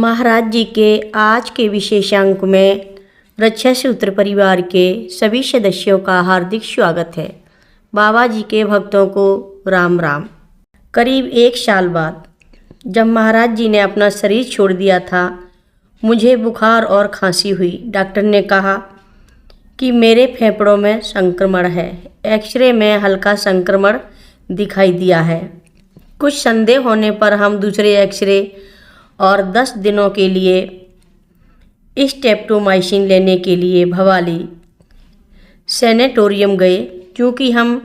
महाराज जी के आज के विशेषांक में रक्षा सूत्र परिवार के सभी सदस्यों का हार्दिक स्वागत है। बाबा जी के भक्तों को राम राम। करीब 1 साल बाद जब महाराज जी ने अपना शरीर छोड़ दिया था, मुझे बुखार और खांसी हुई। डॉक्टर ने कहा कि मेरे फेफड़ों में संक्रमण है। एक्सरे में हल्का संक्रमण दिखाई दिया है। कुछ संदेह होने पर हम दूसरे एक्सरे और 10 दिनों के लिए स्ट्रेप्टोमाइसिन लेने के लिए भवाली सैनेटोरियम गए, क्योंकि हम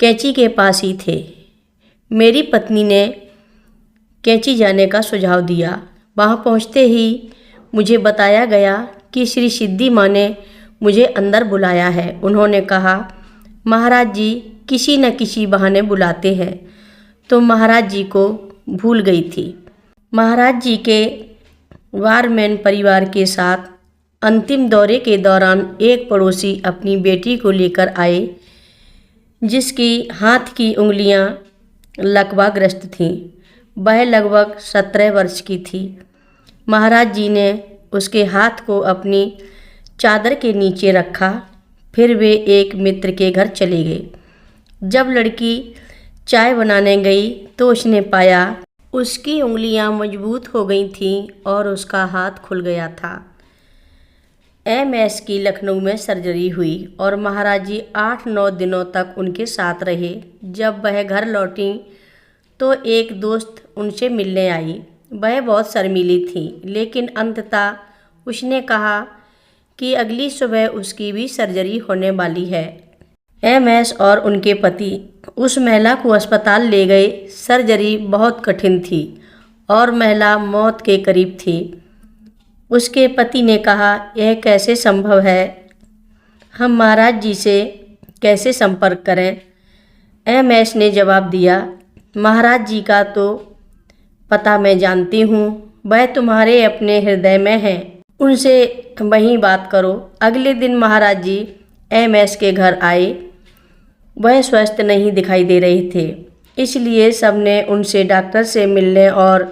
कैंची के पास ही थे। मेरी पत्नी ने कैंची जाने का सुझाव दिया। वहाँ पहुँचते ही मुझे बताया गया कि श्री सिद्धि माँ ने मुझे अंदर बुलाया है। उन्होंने कहा, महाराज जी किसी न किसी बहाने बुलाते हैं। तो महाराज जी को भूल गई थी। महाराज जी के वारमैन परिवार के साथ अंतिम दौरे के दौरान एक पड़ोसी अपनी बेटी को लेकर आए, जिसकी हाथ की उंगलियां लकवाग्रस्त थीं। वह लगभग 17 वर्ष की थी। महाराज जी ने उसके हाथ को अपनी चादर के नीचे रखा। फिर वे एक मित्र के घर चले गए। जब लड़की चाय बनाने गई तो उसने पाया उसकी उंगलियां मजबूत हो गई थीं और उसका हाथ खुल गया था। MS की लखनऊ में सर्जरी हुई और महाराज जी 8-9 दिनों तक उनके साथ रहे। जब वह घर लौटी तो एक दोस्त उनसे मिलने आई। वह बहुत शर्मीली थी, लेकिन अंततः उसने कहा कि अगली सुबह उसकी भी सर्जरी होने वाली है। MS और उनके पति उस महिला को अस्पताल ले गए। सर्जरी बहुत कठिन थी और महिला मौत के करीब थी। उसके पति ने कहा, यह कैसे संभव है? हम महाराज जी से कैसे संपर्क करें? MS ने जवाब दिया, महाराज जी का तो पता मैं जानती हूँ। वह तुम्हारे अपने हृदय में हैं। उनसे वहीं बात करो। अगले दिन महाराज जी MS के घर आए। वह स्वस्थ नहीं दिखाई दे रहे थे, इसलिए सबने उनसे डॉक्टर से मिलने और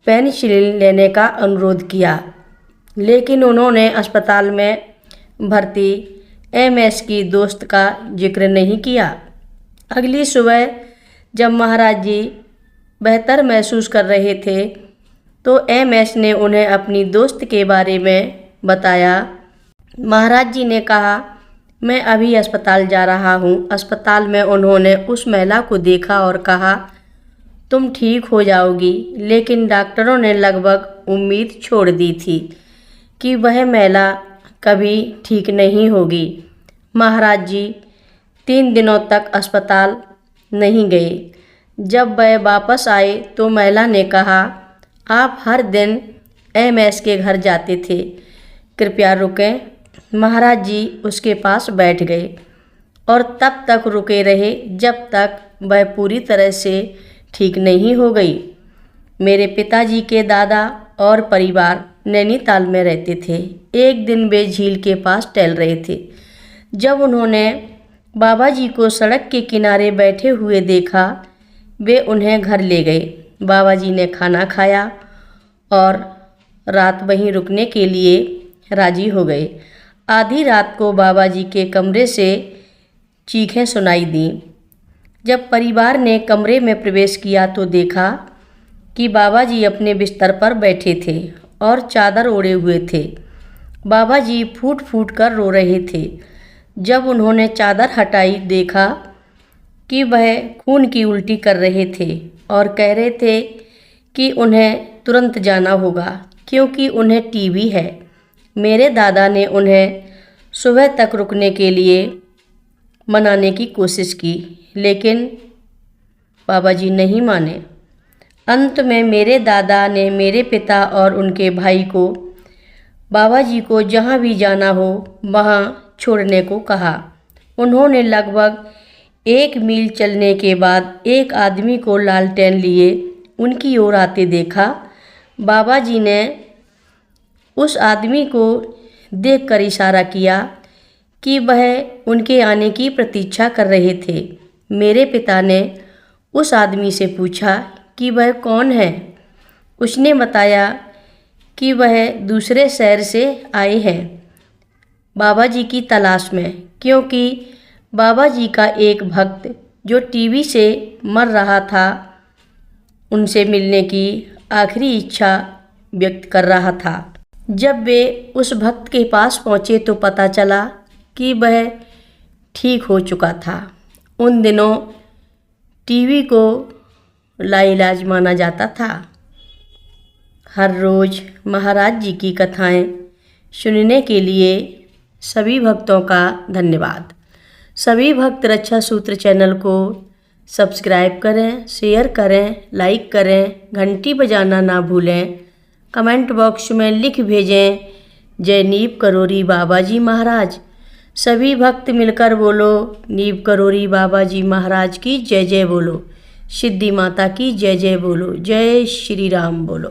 पेनिसिलिन लेने का अनुरोध किया, लेकिन उन्होंने अस्पताल में भर्ती MS की दोस्त का जिक्र नहीं किया। अगली सुबह जब महाराज जी बेहतर महसूस कर रहे थे तो MS ने उन्हें अपनी दोस्त के बारे में बताया। महाराज जी ने कहा, मैं अभी अस्पताल जा रहा हूँ। अस्पताल में उन्होंने उस महिला को देखा और कहा, तुम ठीक हो जाओगी। लेकिन डॉक्टरों ने लगभग उम्मीद छोड़ दी थी कि वह महिला कभी ठीक नहीं होगी। महाराज जी 3 दिनों तक अस्पताल नहीं गए। जब वह वापस आए तो महिला ने कहा, आप हर दिन MS के घर जाते थे, कृपया रुकें। महाराज जी उसके पास बैठ गए और तब तक रुके रहे जब तक वह पूरी तरह से ठीक नहीं हो गई। मेरे पिताजी के दादा और परिवार नैनीताल में रहते थे। एक दिन वे झील के पास टहल रहे थे। जब उन्होंने बाबा जी को सड़क के किनारे बैठे हुए देखा, वे उन्हें घर ले गए। बाबा जी ने खाना खाया और रात वहीं रुकने के लिए राजी हो गए। आधी रात को बाबा जी के कमरे से चीखें सुनाई दीं। जब परिवार ने कमरे में प्रवेश किया तो देखा कि बाबा जी अपने बिस्तर पर बैठे थे और चादर ओढ़े हुए थे। बाबा जी फूट फूट कर रो रहे थे। जब उन्होंने चादर हटाई, देखा कि वह खून की उल्टी कर रहे थे और कह रहे थे कि उन्हें तुरंत जाना होगा, क्योंकि उन्हें TB है। मेरे दादा ने उन्हें सुबह तक रुकने के लिए मनाने की कोशिश की, लेकिन बाबा जी नहीं माने। अंत में मेरे दादा ने मेरे पिता और उनके भाई को बाबा जी को जहाँ भी जाना हो वहाँ छोड़ने को कहा। उन्होंने लगभग 1 मील चलने के बाद एक आदमी को लालटेन लिए उनकी ओर आते देखा। बाबा जी ने उस आदमी को देखकर इशारा किया कि वह उनके आने की प्रतीक्षा कर रहे थे। मेरे पिता ने उस आदमी से पूछा कि वह कौन है। उसने बताया कि वह दूसरे शहर से आए हैं बाबा जी की तलाश में, क्योंकि बाबा जी का एक भक्त जो टीबी से मर रहा था उनसे मिलने की आखिरी इच्छा व्यक्त कर रहा था। जब वे उस भक्त के पास पहुँचे तो पता चला कि वह ठीक हो चुका था। उन दिनों टीबी को लाइलाज माना जाता था। हर रोज़ महाराज जी की कथाएं सुनने के लिए सभी भक्तों का धन्यवाद। सभी भक्त रक्षा सूत्र चैनल को सब्सक्राइब करें, शेयर करें, लाइक करें, घंटी बजाना ना भूलें। कमेंट बॉक्स में लिख भेजें जय नीव करोरी बाबा जी महाराज। सभी भक्त मिलकर बोलो नीव करोरी बाबा जी महाराज की जय जय बोलो। सिद्धि माता की जय जय बोलो। जय श्री राम बोलो।